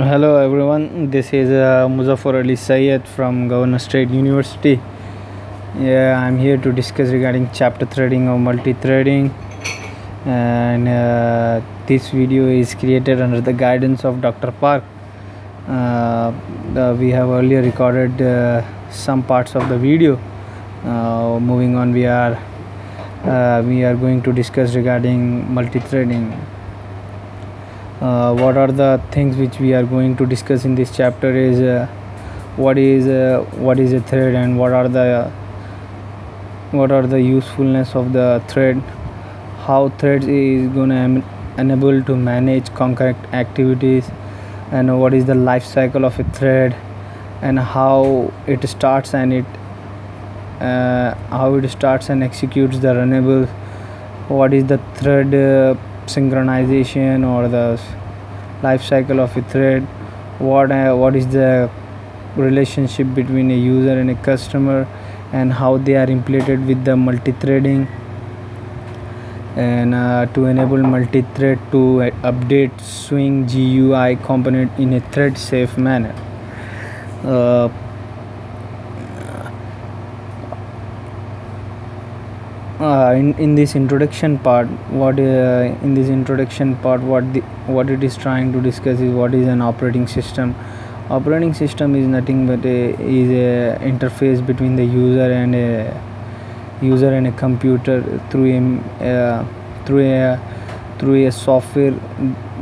Hello everyone, this is Muzaffar Ali Sayed from Governor State University. Yeah, I'm here to discuss regarding chapter threading or multi-threading, and this video is created under the guidance of Dr. Park. We have earlier recorded some parts of the video. Moving on, we are going to discuss regarding multi-threading. What are the things which we are going to discuss in this chapter is what is a thread, and what are the usefulness of the thread, how threads is going to enable to manage concurrent activities, and what is the life cycle of a thread, and how it starts and executes the runnable, what is the thread synchronization or the life cycle of a thread, what is the relationship between a user and a customer, and how they are implemented with the multi-threading, and to enable multi-thread to update swing GUI component in a thread safe manner. In this introduction part, what it is trying to discuss is what is an operating system. Operating system is nothing but a interface between the user and a computer through a software.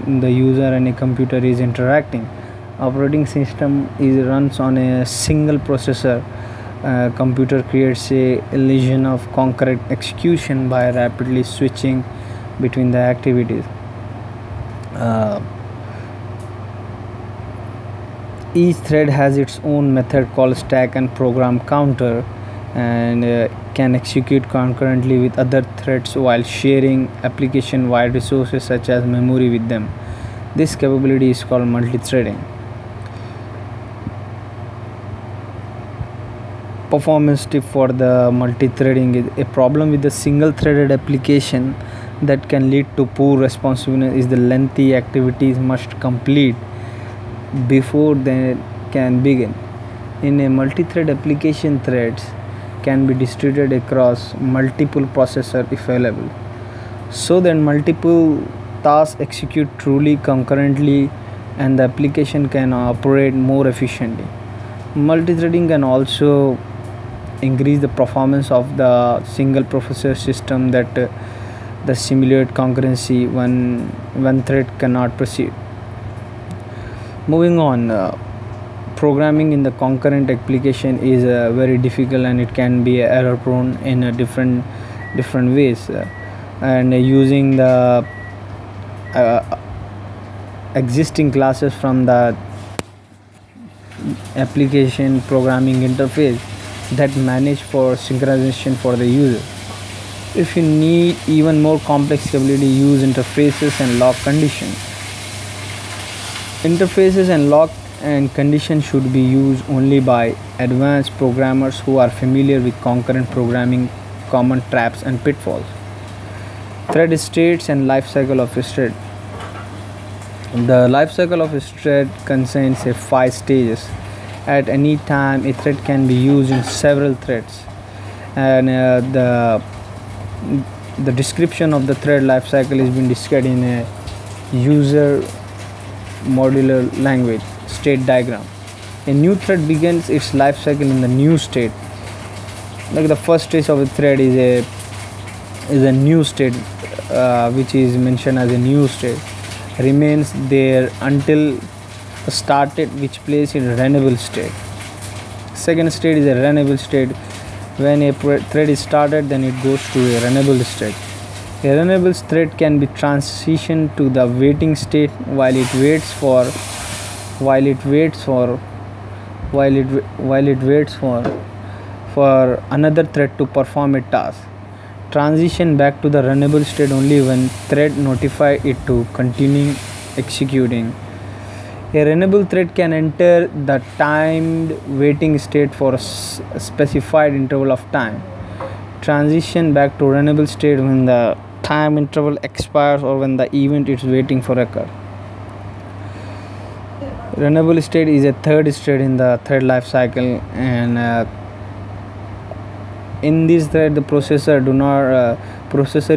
The user and a computer is interacting. Operating system runs on a single processor. Computer creates a illusion of concurrent execution by rapidly switching between the activities. Each thread has its own method called stack and program counter, and can execute concurrently with other threads while sharing application-wide resources such as memory with them. This capability is called multi-threading. Performance tip for the multi-threading is: a problem with the single-threaded application that can lead to poor responsiveness is the lengthy activities must complete before they can begin. In a multi-thread application, threads can be distributed across multiple processors if available, so that multiple tasks execute truly concurrently and the application can operate more efficiently. Multi-threading can also increase the performance of the single processor system that the simulate concurrency when one thread cannot proceed. Moving on, programming in the concurrent application is very difficult, and it can be error prone in different ways, and using the existing classes from the application programming interface that manage for synchronization for the user. If you need even more complex capability, use interfaces and lock conditions. Interfaces and lock and conditions should be used only by advanced programmers who are familiar with concurrent programming, common traps and pitfalls. Thread states and life cycle of a thread. The life cycle of a thread contains 5 stages. At any time, a thread can be used in several threads, and the description of the thread life cycle is being described in a user modular language state diagram. A new thread begins its life cycle in the new state. Like the first stage of a thread is a new state, which is mentioned as a new state, remains there until started, which plays in runnable state. Second state is a runnable state. When a thread is started, then it goes to a runnable state. A runnable thread can be transitioned to the waiting state while it waits for another thread to perform a task. Transition back to the runnable state only when thread notify it to continue executing. A runnable thread can enter the timed waiting state for a specified interval of time. Transition back to runnable state when the time interval expires or when the event it's waiting for occur. Runnable state is a third state in the thread life cycle, and in this thread the processor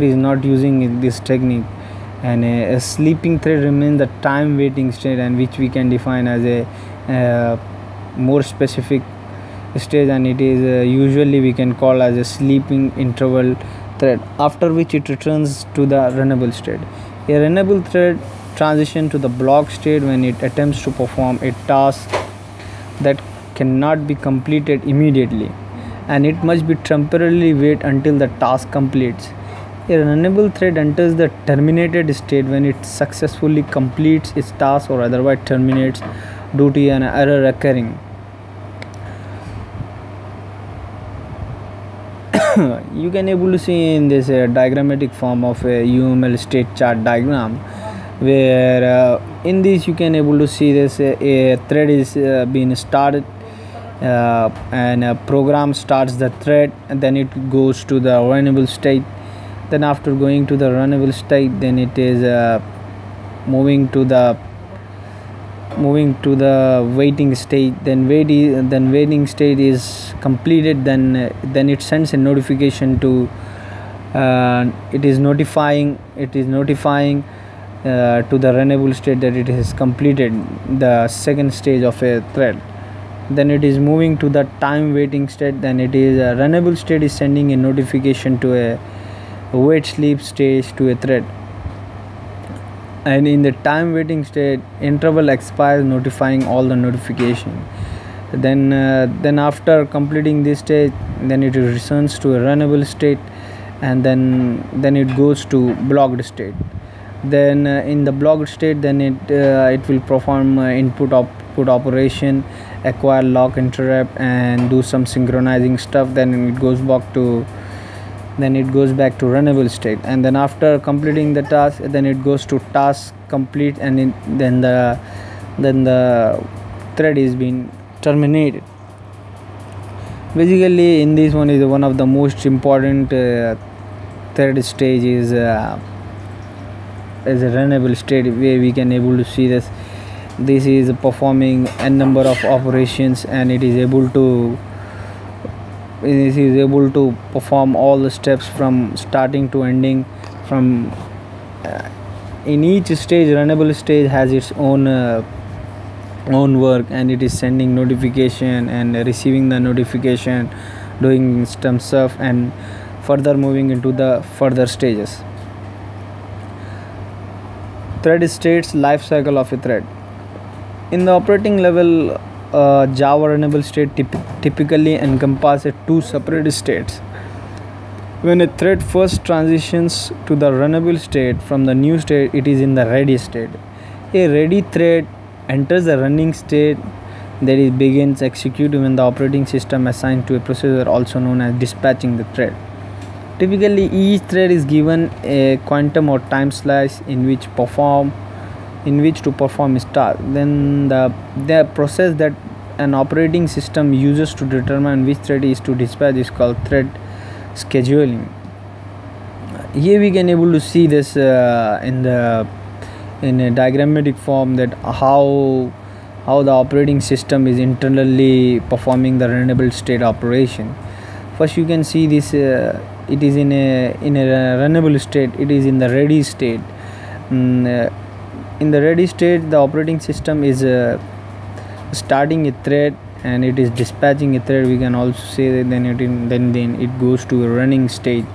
is not using this technique, and a sleeping thread remains the time waiting state, and which we can define as a more specific stage, and it is usually we can call as a sleeping interval thread, after which it returns to the runnable state. A runnable thread transition to the block state when it attempts to perform a task that cannot be completed immediately, and it must be temporarily wait until the task completes. A runnable thread enters the terminated state when it successfully completes its task or otherwise terminates due to an error occurring. You can able to see in this diagrammatic form of a UML state chart diagram, where in this you can able to see this a thread is being started, and a program starts the thread, and then it goes to the runnable state. Then after going to the runnable state, then it is moving to the waiting state. Then waiting state is completed, then it sends a notification to it is notifying to the runnable state that it has completed the second stage of a thread. Then it is moving to the time waiting state. Then it is runnable state is sending a notification to a wait sleep stage to a thread, and in the time waiting state interval expires, notifying all the notification. Then after completing this stage, then it returns to a runnable state, and then it goes to blocked state. Then in the blocked state, then it will perform input output operation, acquire lock interrupt, and do some synchronizing stuff. Then it goes back to runnable state, and then after completing the task, then it goes to task complete, and then the thread is being terminated. Basically, in this one is one of the most important thread stage is as a runnable state, where we can able to see this is performing n number of operations, and it is able to perform all the steps from starting to ending. From in each stage, runnable stage has its own work, and it is sending notification and receiving the notification, doing some stuff, and further moving into the further stages. Thread states life cycle of a thread. In the operating level, Java runnable state typically encompasses two separate states. When a thread first transitions to the runnable state from the new state, it is in the ready state. A ready thread enters the running state, that is begins executing when the operating system assigned to a processor, also known as dispatching the thread. Typically, each thread is given a quantum or time slice in which to perform its task. Then the process that an operating system uses to determine which thread is to dispatch is called thread scheduling. Here we can able to see this in a diagrammatic form, that how the operating system is internally performing the runnable state operation. First, you can see this. It is in a runnable state. It is in the ready state. In the ready state, the operating system is starting a thread, and it is dispatching a thread. We can also say that then it goes to a running state.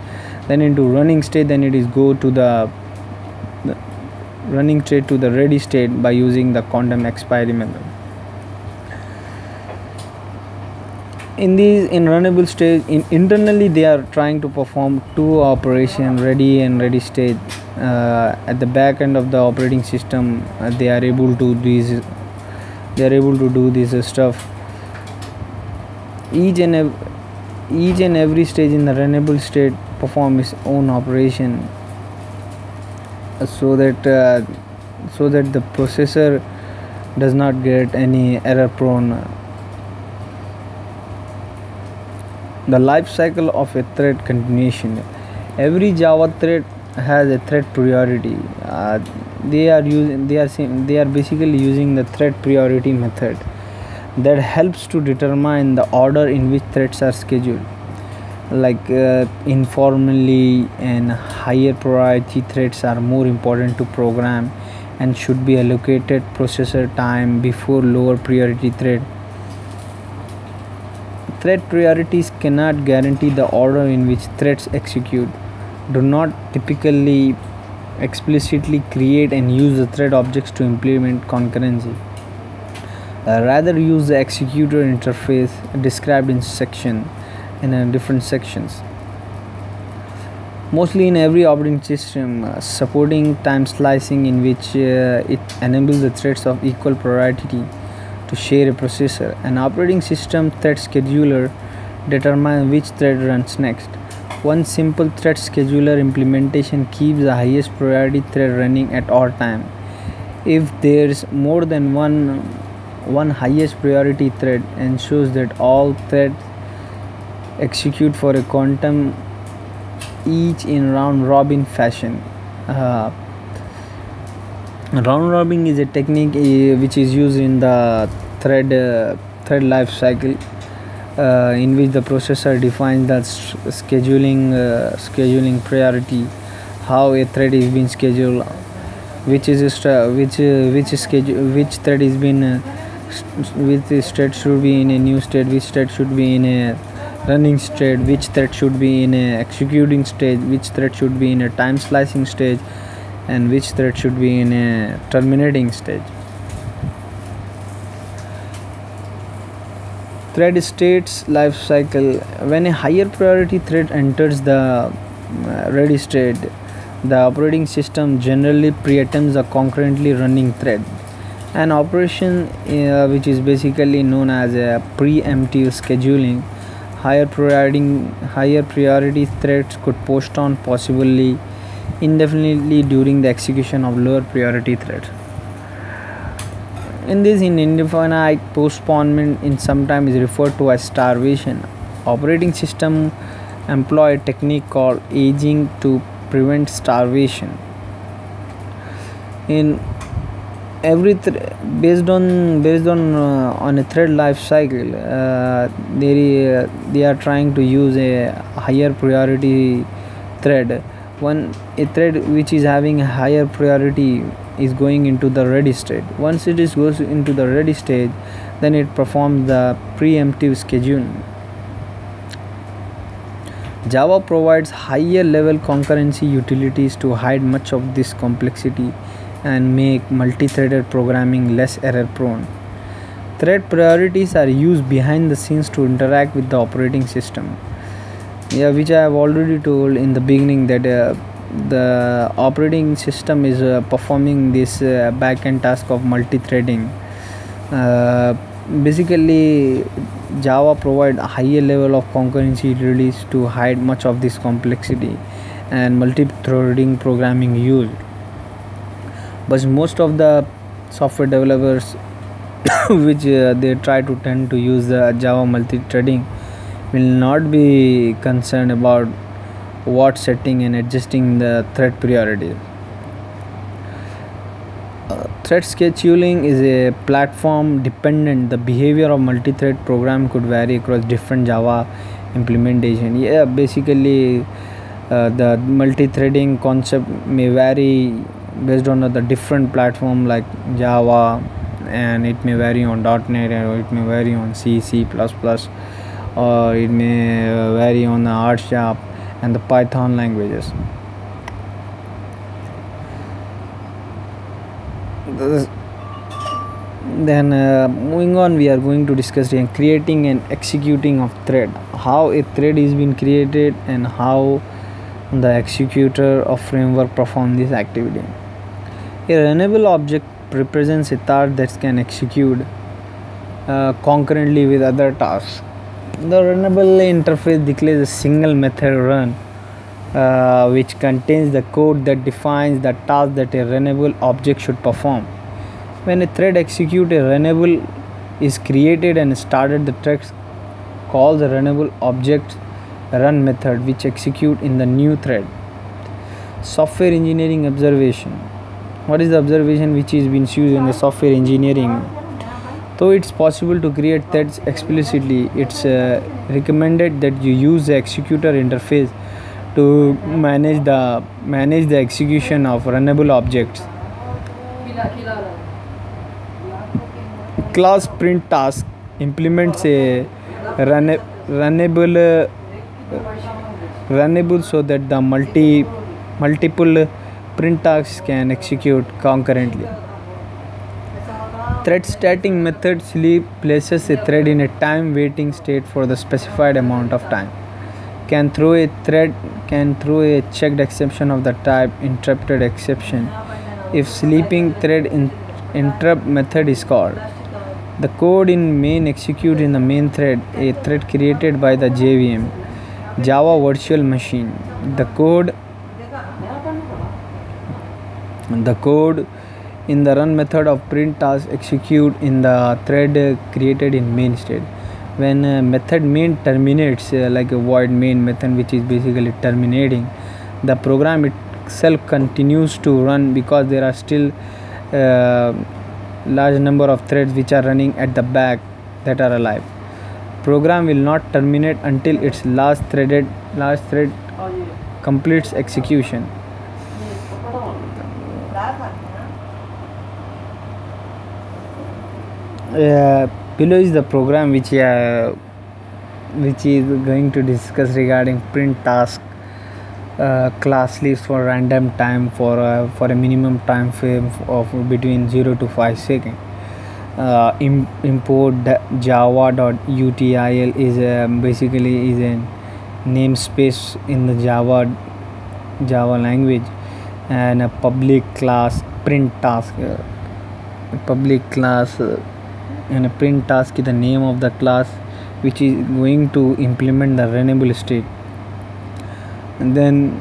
Then into running state, then it is go to the running state to the ready state by using the quantum expiry method. In runnable stage, internally they are trying to perform two operations, ready and ready state. At the back end of the operating system, they are able to do this stuff. Each and every stage in the runnable state perform its own operation, so that the processor does not get any error prone. The life cycle of a thread continuation. Every Java thread has a thread priority. They are basically using the thread priority method that helps to determine the order in which threads are scheduled. Like informally, and higher priority threads are more important to program and should be allocated processor time before lower priority thread. Thread priorities cannot guarantee the order in which threads execute, do not typically explicitly create and use the thread objects to implement concurrency. Rather use the executor interface described in different sections. Mostly in every operating system supporting time slicing, in which it enables the threads of equal priority to share a processor. An operating system thread scheduler determines which thread runs next. One simple thread scheduler implementation keeps the highest priority thread running at all time. If there is more than one highest priority thread, ensures that all threads execute for a quantum each in round robin fashion. Uh, Round robin is a technique which is used in the thread life cycle, in which the processor defines the scheduling priority, how a thread is being scheduled, which is a which schedule which thread is been which thread should be in a new state, which thread should be in a running state, which thread should be in a executing stage, which thread should be in a time slicing stage, and which thread should be in a terminating stage. Thread states life cycle. When a higher priority thread enters the ready state, the operating system generally preempts a concurrently running thread. An operation which is basically known as a preemptive scheduling. Higher priority threads could postpone possibly indefinitely during the execution of lower priority threads. In this indefinite postponement in sometimes is referred to as starvation. Operating system employ a technique called aging to prevent starvation. In every based on a thread life cycle, they are trying to use a higher priority thread. When a thread which is having a higher priority is going into the ready state, once it is goes into the ready stage, then it performs the preemptive schedule. Java provides higher level concurrency utilities to hide much of this complexity and make multi-threaded programming less error prone. Thread priorities are used behind the scenes to interact with the operating system. Yeah, which I have already told in the beginning, that the operating system is performing this back-end task of multi-threading. Uh, Basically, Java provide a higher level of concurrency release to hide much of this complexity and multi-threading programming used. But most of the software developers which they try to tend to use the Java multi-threading will not be concerned about what setting and adjusting the thread priority. Thread scheduling is a platform dependent. The behavior of multi-thread program could vary across different Java implementation. Yeah, basically the multi-threading concept may vary based on the different platform like Java, and it may vary on .NET, or it may vary on C++, or it may vary on the R Sharp and the Python languages. Then moving on, we are going to discuss creating and executing of thread, how a thread is being created and how the executor of framework perform this activity. A runnable object represents a task that can execute concurrently with other tasks. The runnable interface declares a single method run, which contains the code that defines the task that a runnable object should perform. When a thread executes, a runnable is created and started. The thread calls the runnable object run method, which execute in the new thread. Software engineering observation. What is the observation which is being used in the software engineering? Though it's possible to create threads explicitly, it's recommended that you use the executor interface to manage the execution of runnable objects. Class print task implements a runnable so that the multiple print tasks can execute concurrently. Thread stacking method places a thread in a time waiting state for the specified amount of time. Can throw a checked exception of the type interrupted exception if sleeping thread interrupt method is called. The code in main executes in the main thread, a thread created by the JVM Java Virtual Machine. The code in the run method of print task execute in the thread created in main state. When method main terminates, like a void main method which is basically terminating, the program itself continues to run because there are still large number of threads which are running at the back that are alive. Program will not terminate until its last thread completes execution. Below is the program which is going to discuss regarding print task class list for random time for a minimum time frame of between 0 to 5 seconds. Import java.util is basically is a namespace in the Java language, and a public class print task. And a print task is the name of the class which is going to implement the runnable state. And then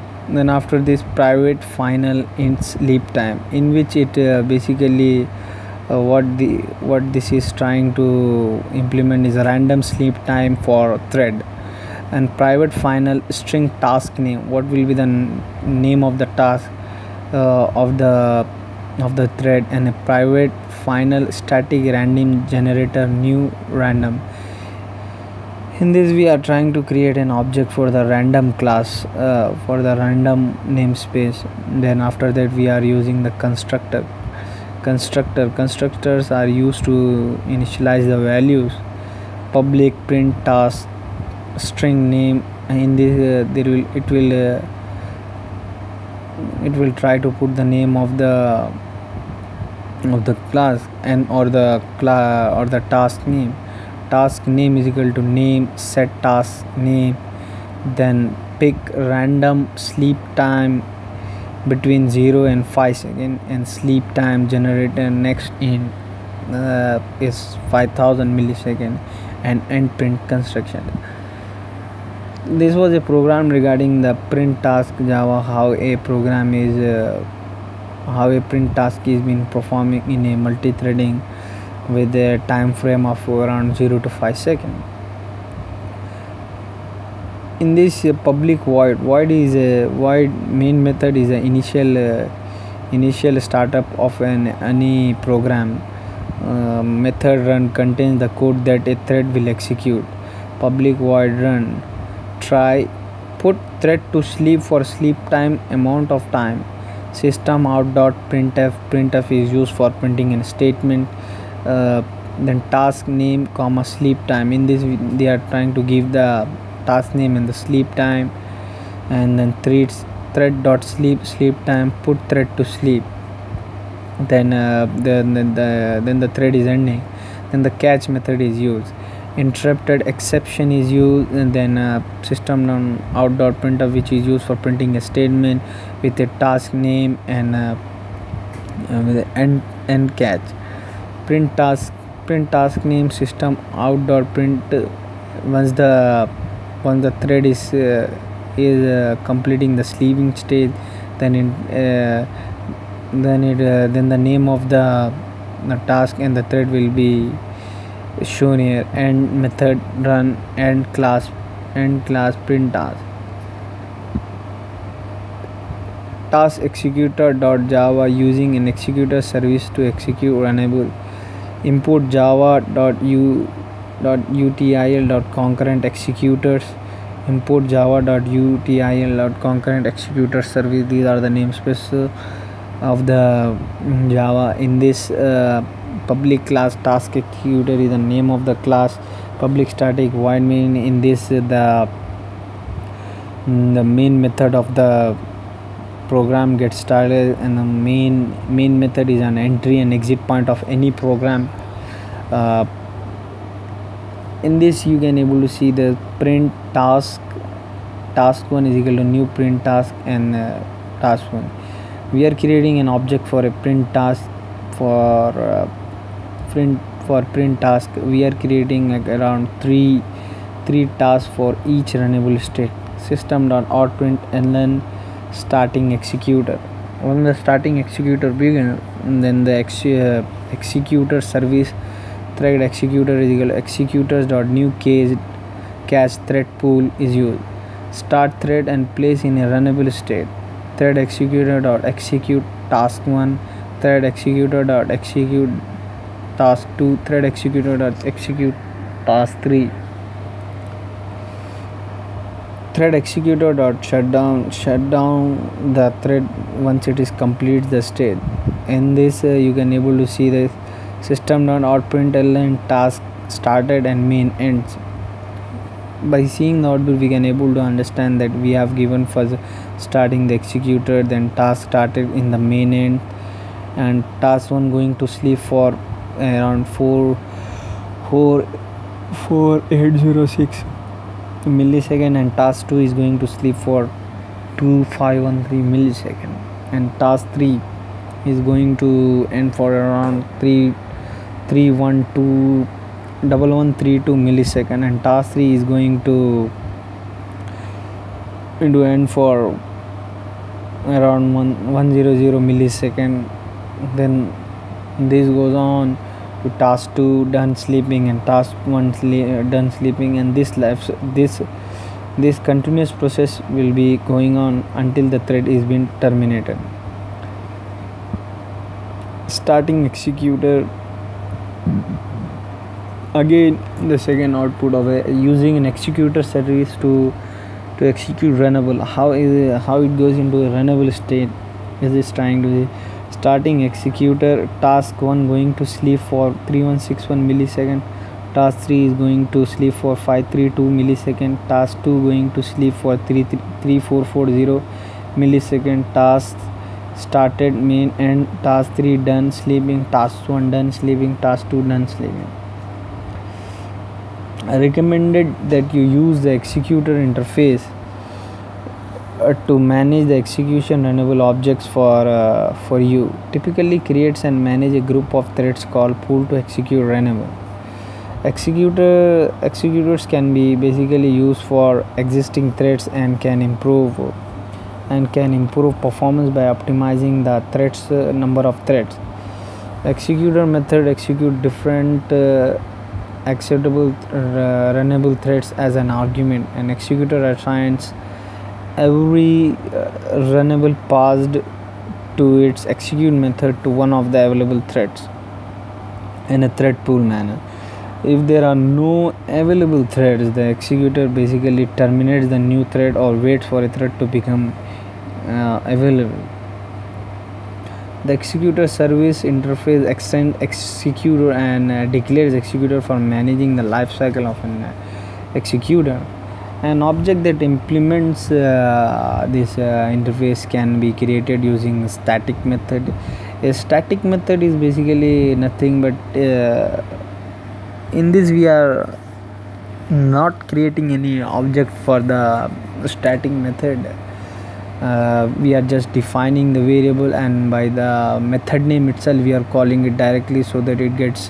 after this, private final in sleep time, in which it basically what this is trying to implement is a random sleep time for thread. And private final string task name, what will be the name of the task of the thread. And a private final static random generator new random. In this we are trying to create an object for the random class, for the random namespace. Then after that we are using the constructors are used to initialize the values. Public print task string name. In this it will try to put the name of the class and or the task name. Task name is equal to name set task name, then pick random sleep time between 0 and 5 seconds, and sleep time generator next in is 5000 milliseconds, and end print construction. This was a program regarding the print task Java, how a print task is being performing in a multi-threading with a time frame of around 0 to 5 seconds. In this public void main method is an initial startup of any program. Method run contains the code that a thread will execute. Public void run try put thread to sleep for sleep time amount of time. System out.printf is used for printing a statement. Then task name comma sleep time. In this they are trying to give the task name and the sleep time. And then thread dot sleep time put thread to sleep. Then the thread is ending. Then the catch method is used. Interrupted exception is used, and then system out.printf, which is used for printing a statement with a task name and with the end catch. Print task name system out.print. Once the thread is completing the sleeping stage, then the name of the task and the thread will be shown here. End method run end class print task. task executor.java using an executor service to execute runnable. Import java.util.concurrent executors. Import java.util.concurrent executor service. These are the namespaces of the Java. In this public class, task executor is the name of the class. Public static void main. In this the main method of the program gets started, and the main method is an entry and exit point of any program. In this you can able to see the print task 1 is equal to new print task and task 1. We are creating an object for a print task. For print task we are creating like around three tasks for each runnable state. System.out.println starting executor. When the starting executor begins, then the executor service thread executor is equal to executors.new cache thread pool is used. Start thread and place in a runnable state. Thread executor.execute task 1, thread executor.execute task 2, thread executor.execute task 3. Thread executor.shut down the thread once it is completes the state. In this you can able to see the system.out.println task started and main ends. By seeing the output we can able to understand that we have given for starting the executor, then task started in the main end, and task 1 going to sleep for around 4806 millisecond, and task 2 is going to sleep for 2513 millisecond, and task 3 is going to end for around 1132 millisecond, and task 3 is going to end for around 100 millisecond. Then this goes on to task 2 done sleeping and task 1 done sleeping, and this continuous process will be going on until the thread is been terminated. Starting executor, again the second output of using an executor service to execute runnable. How it goes into a runnable state is this trying to starting executor. Task 1 going to sleep for 3161 millisecond, task 3 is going to sleep for 532 millisecond, task 2 going to sleep for 3440 millisecond. Task started main end, task 3 done sleeping, task 1 done sleeping, task 2 done sleeping. I recommended that you use the executor interface to manage the execution runnable objects for you. Typically creates and manage a group of threads called pool to execute runnable. Executors can be basically used for existing threads and can improve performance by optimizing the threads number of threads. Executor method execute different executable runnable threads as an argument. An executor assigns every runnable passed to its execute method to one of the available threads in a thread pool manner. If there are no available threads, the executor basically terminates the new thread or waits for a thread to become available. The executor service interface extends executor and declares executor for managing the life cycle of an executor. An object that implements this interface can be created using static method. A static method is basically nothing but in this we are not creating any object for the static method. We are just defining the variable, and by the method name itself we are calling it directly, so that it gets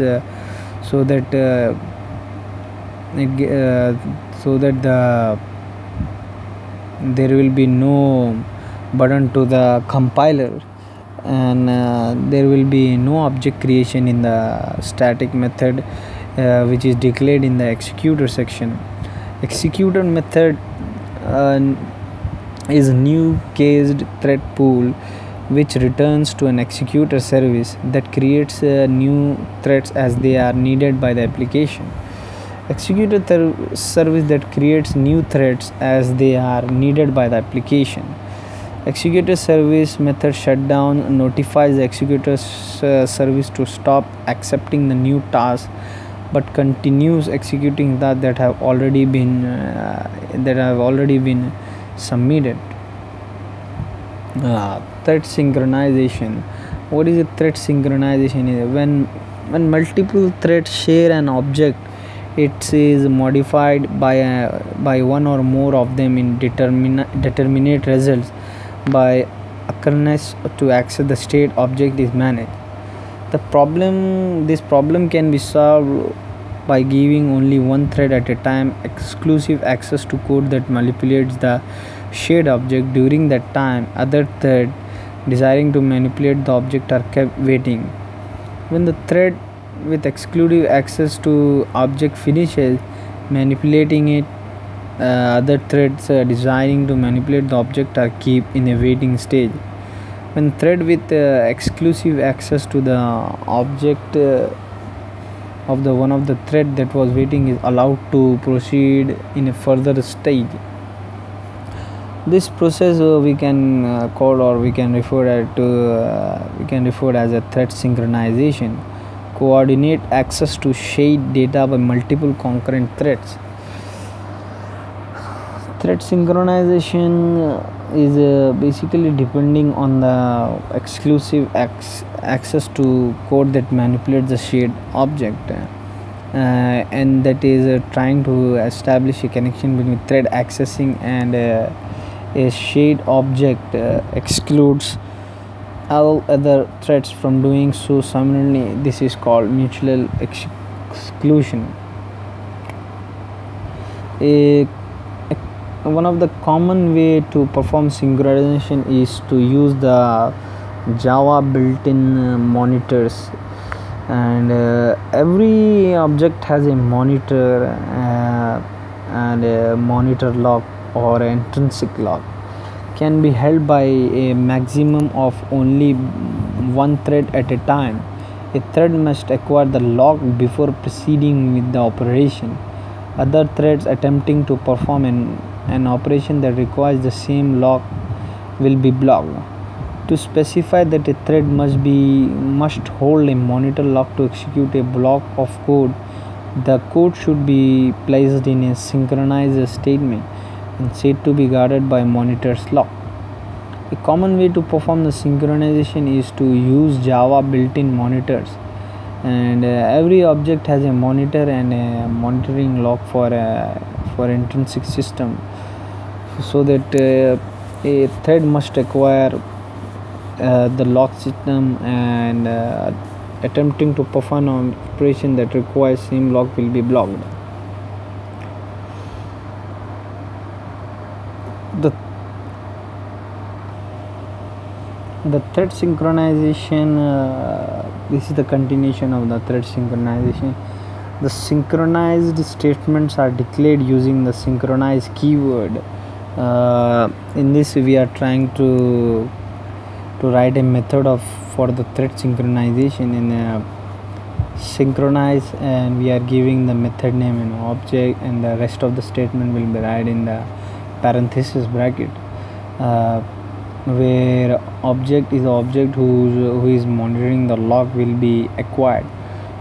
there will be no burden to the compiler, and there will be no object creation in the static method which is declared in the executor section. Executor method is new cased thread pool which returns to an executor service that creates new threads as they are needed by the application. Executor service that creates new threads as they are needed by the application. Executor service method shutdown notifies the executor service to stop accepting the new task but continues executing that have already been submitted. Thread synchronization. What is a thread synchronization? Is when multiple threads share an object, it is modified by one or more of them in determinate results by occurrence to access the state object is managed. This problem can be solved by giving only one thread at a time exclusive access to code that manipulates the shared object. During that time, other thread desiring to manipulate the object are kept waiting. When the thread with exclusive access to object finishes manipulating it, other threads desiring to manipulate the object are kept in a waiting stage. When thread with exclusive access to the object of the one of the thread that was waiting is allowed to proceed in a further stage. This process we can call, or we can refer as a thread synchronization. Coordinate access to shared data by multiple concurrent threads. Thread synchronization is basically depending on the exclusive access to code that manipulates the shared object, and that is trying to establish a connection between thread accessing and a shared object excludes all other threads from doing so simultaneously. This is called mutual exclusion. One of the common way to perform synchronization is to use the Java built-in monitors, and every object has a monitor and a monitor lock or intrinsic lock can be held by a maximum of only one thread at a time. A thread must acquire the lock before proceeding with the operation. Other threads attempting to perform an operation that requires the same lock will be blocked. To specify that a thread must hold a monitor lock to execute a block of code, the code should be placed in a synchronized statement and said to be guarded by monitor's lock. A common way to perform the synchronization is to use Java built-in monitors, and every object has a monitor and a monitoring lock for intrinsic system, so that a thread must acquire the lock system, and attempting to perform an operation that requires same lock will be blocked. The thread synchronization, this is the continuation of the thread synchronization. The synchronized statements are declared using the synchronize keyword. In this we are trying to write a method for the thread synchronization in synchronize, and we are giving the method name and object, and the rest of the statement will be write in the parenthesis bracket, where object is the object who is monitoring the lock will be acquired.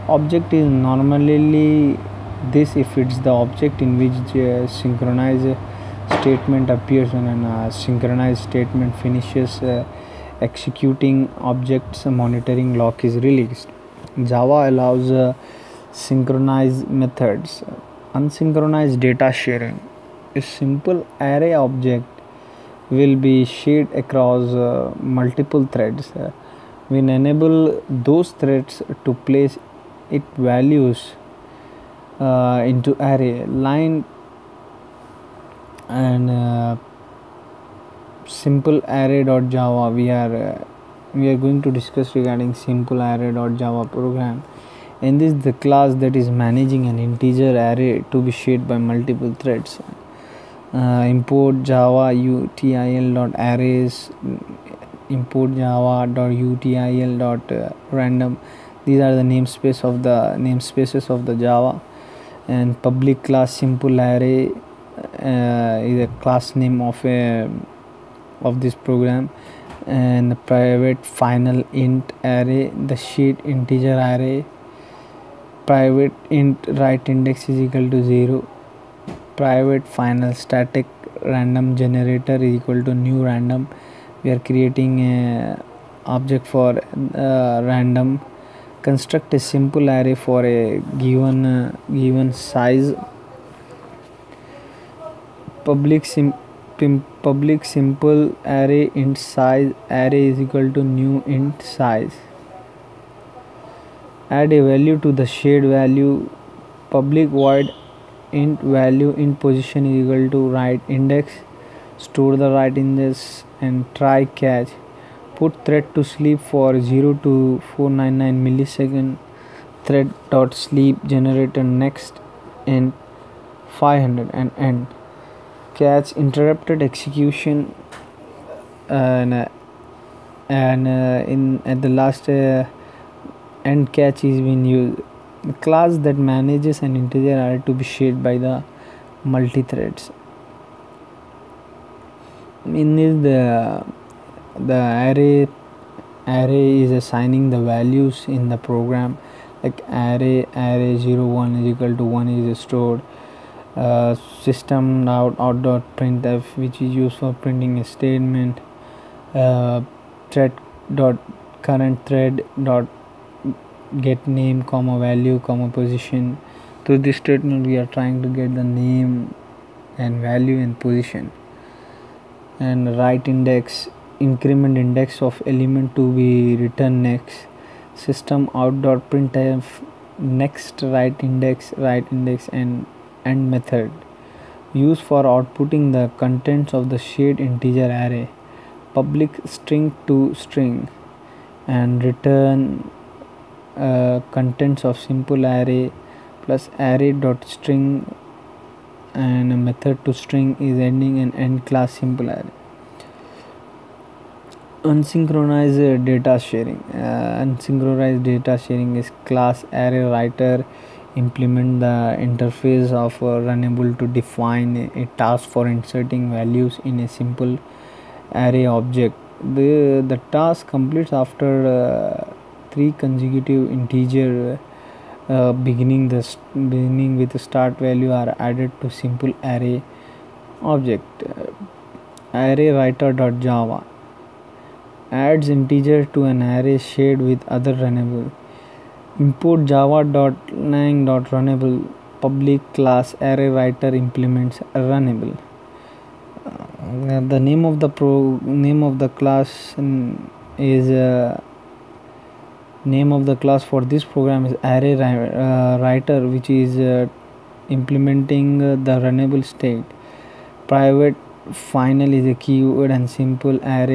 Object is normally this if it's the object in which synchronized statement appears when a synchronized statement finishes executing, object's monitoring lock is released. Java allows synchronized methods. Unsynchronized data sharing. A simple array object will be shared across multiple threads. We enable those threads to place its values into array line, and simple array.java we are going to discuss regarding simple array.java program. And this is the class that is managing an integer array to be shared by multiple threads. Import java util dot arrays, import java dot util dot random. These are the namespaces of the java. And public class simple array is a class name of this program. And private final int array, the sheet integer array. Private int right index is equal to 0. Private final static random generator is equal to new random. We are creating a object for random. Construct a simple array for a given size. Public simple array int size array is equal to new int size. Add a value to the shared value. Public void int value int position is equal to right index. Store the right index and try catch. Put thread to sleep for 0 to 499 millisecond. Thread dot sleep generator next in 500 and end. Catch interrupted execution, and in at the last end catch is being used. The class that manages an integer array to be shared by the multi-threads. In this, the array is assigning the values in the program, like array 01 is equal to 1 is stored. System out dot printf, which is used for printing a statement. Thread dot current thread dot get name comma value comma position. Through this statement we are trying to get the name and value and position. And right index, increment index of element to be returned next. System out dot printf next right index and end method, used for outputting the contents of the shared integer array. Public string to string and return contents of simple array plus array dot string, and a method to string is ending and end class simple array. Unsynchronized data sharing. Unsynchronized data sharing is class array writer implement the interface of runnable to define a task for inserting values in a simple array object. The task completes after 3 consecutive integer beginning with the start value are added to simple array object. Array writer dot java adds integer to an array shared with other runnable. Import java.lang.runnable. Public class array writer implements runnable. The name of the class is name of the class for this program is array writer, which is implementing the runnable state. Private final is a keyword and simple array